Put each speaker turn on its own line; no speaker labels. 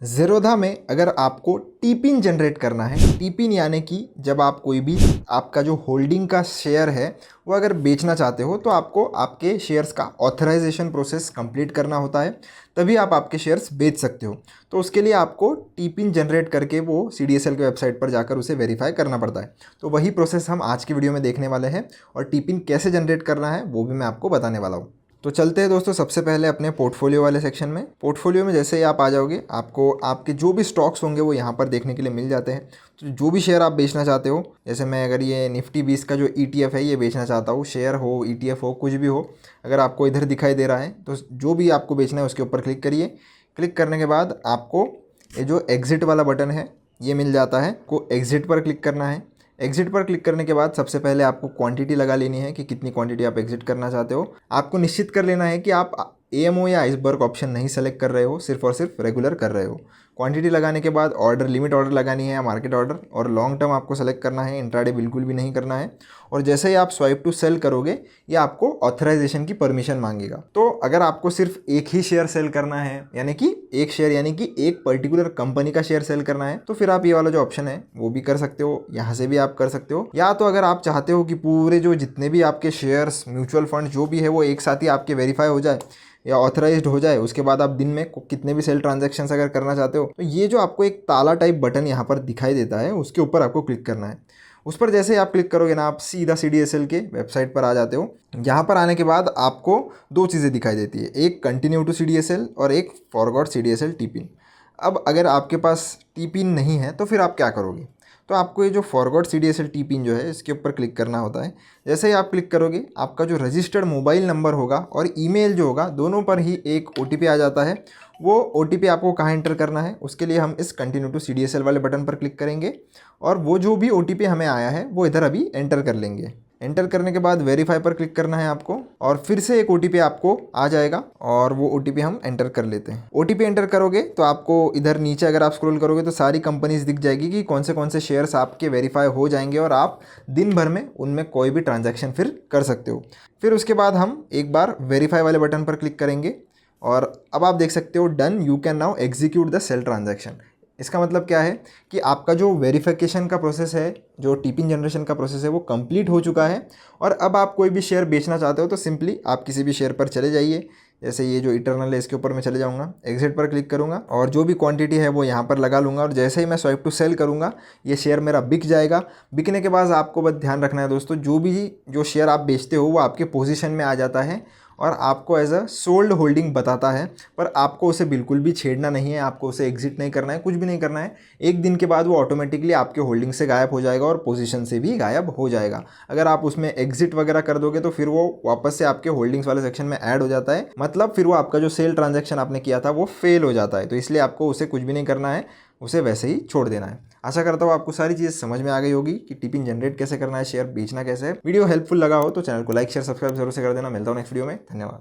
ज़ेरोधा में अगर आपको टी-पिन जनरेट करना है, टी-पिन यानी कि जब आप कोई भी आपका जो होल्डिंग का शेयर है वो अगर बेचना चाहते हो तो आपको आपके शेयर्स का ऑथराइजेशन प्रोसेस कंप्लीट करना होता है, तभी आप आपके शेयर्स बेच सकते हो। तो उसके लिए आपको टी-पिन जनरेट करके वो सीडीएसएल के वेबसाइट पर जाकर उसे वेरीफाई करना पड़ता है। तो वही प्रोसेस हम आज की वीडियो में देखने वाले हैं और टी-पिन कैसे जनरेट करना है वो भी मैं आपको बताने वाला हूँ। तो चलते हैं दोस्तों सबसे पहले अपने पोर्टफोलियो वाले सेक्शन में। पोर्टफोलियो में जैसे ही आप आ जाओगे आपको आपके जो भी स्टॉक्स होंगे वो यहाँ पर देखने के लिए मिल जाते हैं। तो जो भी शेयर आप बेचना चाहते हो, जैसे मैं अगर ये निफ्टी 20 का जो ETF है ये बेचना चाहता हूँ, शेयर हो ETF हो कुछ भी हो, अगर आपको इधर दिखाई दे रहा है तो जो भी आपको बेचना है उसके ऊपर क्लिक करिए। क्लिक करने के बाद आपको ये जो एग्ज़िट वाला बटन है ये मिल जाता है, को एग्ज़िट पर क्लिक करना है। एग्ज़िट पर क्लिक करने के बाद सबसे पहले आपको क्वांटिटी लगा लेनी है कि कितनी क्वांटिटी आप एग्ज़िट करना चाहते हो। आपको निश्चित कर लेना है कि आप AMO या आइसबर्ग ऑप्शन नहीं सेलेक्ट कर रहे हो, सिर्फ और सिर्फ रेगुलर कर रहे हो। क्वांटिटी लगाने के बाद ऑर्डर, लिमिट ऑर्डर लगानी है या मार्केट ऑर्डर, और लॉन्ग टर्म आपको सेलेक्ट करना है, इंट्राडे बिल्कुल भी नहीं करना है। और जैसे ही आप स्वाइप टू सेल करोगे ये आपको ऑथराइजेशन की परमिशन मांगेगा। तो अगर आपको सिर्फ एक ही शेयर सेल करना है, यानी कि एक शेयर यानी कि एक पर्टिकुलर कंपनी का शेयर सेल करना है, तो फिर आप ये वाला जो ऑप्शन है वो भी कर सकते हो, यहाँ से भी आप कर सकते हो। या तो अगर आप चाहते हो कि पूरे जो जितने भी आपके शेयर्स, म्यूचुअल फंड जो भी है वो एक साथ ही आपके वेरीफाई हो जाए या ऑथराइज्ड हो जाए, उसके बाद आप दिन में कितने भी सेल ट्रांजैक्शंस अगर करना चाहते हो, तो ये जो आपको एक ताला टाइप बटन यहाँ पर दिखाई देता है उसके ऊपर आपको क्लिक करना है। उस पर जैसे ही आप क्लिक करोगे ना, आप सीधा CDSL के वेबसाइट पर आ जाते हो। यहाँ पर आने के बाद आपको दो चीज़ें दिखाई देती है, एक कंटिन्यू टू CDSL और एक फॉरगॉट CDSL टी-पिन। अब अगर आपके पास टी-पिन नहीं है तो फिर आप क्या करोगे, तो आपको ये जो फॉरगॉट CDSL टी-पिन जो है इसके ऊपर क्लिक करना होता है। जैसे ही आप क्लिक करोगे आपका जो रजिस्टर्ड मोबाइल नंबर होगा और ईमेल जो होगा दोनों पर ही एक OTP आ जाता है। वो OTP आपको कहाँ एंटर करना है, उसके लिए हम इस कंटिन्यू टू CDSL वाले बटन पर क्लिक करेंगे और वो जो भी OTP हमें आया है वो इधर अभी एंटर कर लेंगे। एंटर करने के बाद वेरीफाई पर क्लिक करना है आपको और फिर से एक OTP आपको आ जाएगा और वो OTP हम एंटर कर लेते हैं। OTP एंटर करोगे तो आपको इधर नीचे अगर आप स्क्रॉल करोगे तो सारी कंपनीज दिख जाएगी कि कौन से शेयर्स आपके वेरीफाई हो जाएंगे और आप दिन भर में उनमें कोई भी ट्रांजैक्शन फिर कर सकते हो। फिर उसके बाद हम एक बार वेरीफाई वाले बटन पर क्लिक करेंगे और अब आप देख सकते हो done, you can now execute the sale transaction. इसका मतलब क्या है कि आपका जो वेरिफिकेशन का प्रोसेस है, जो टी-पिन जनरेशन का प्रोसेस है वो कंप्लीट हो चुका है और अब आप कोई भी शेयर बेचना चाहते हो तो सिंपली आप किसी भी शेयर पर चले जाइए। जैसे ये जो इटर्नल है इसके ऊपर मैं चले जाऊंगा, एग्जिट पर क्लिक करूंगा और जो भी क्वांटिटी है वो यहाँ पर लगा लूँगा और जैसे ही मैं स्वाइप टू सेल करूँगा ये शेयर मेरा बिक जाएगा। बिकने के बाद आपको बस ध्यान रखना है दोस्तों, जो शेयर आप बेचते हो वो आपके पोजीशन में आ जाता है और आपको एज अ सोल्ड होल्डिंग बताता है, पर आपको उसे बिल्कुल भी छेड़ना नहीं है, आपको उसे एग्जिट नहीं करना है, कुछ भी नहीं करना है। एक दिन के बाद वो ऑटोमेटिकली आपके होल्डिंग से गायब हो जाएगा और पोजीशन से भी गायब हो जाएगा। अगर आप उसमें एग्जिट वगैरह कर दोगे तो फिर वो वापस से आपके होल्डिंग्स वाले सेक्शन में ऐड हो जाता है, मतलब फिर वो आपका जो सेल ट्रांजैक्शन आपने किया था वो फेल हो जाता है। तो इसलिए आपको उसे कुछ भी नहीं करना है, उसे वैसे ही छोड़ देना है। आशा करता हूँ आपको सारी चीज़ समझ में आ गई होगी कि टी-पिन जनरेट कैसे करना है, शेयर बेचना कैसे है। वीडियो हेल्पफुल लगा हो तो चैनल को लाइक शेयर सब्सक्राइब जरूर से कर देना। मिलता हूँ नेक्स्ट वीडियो में, धन्यवाद।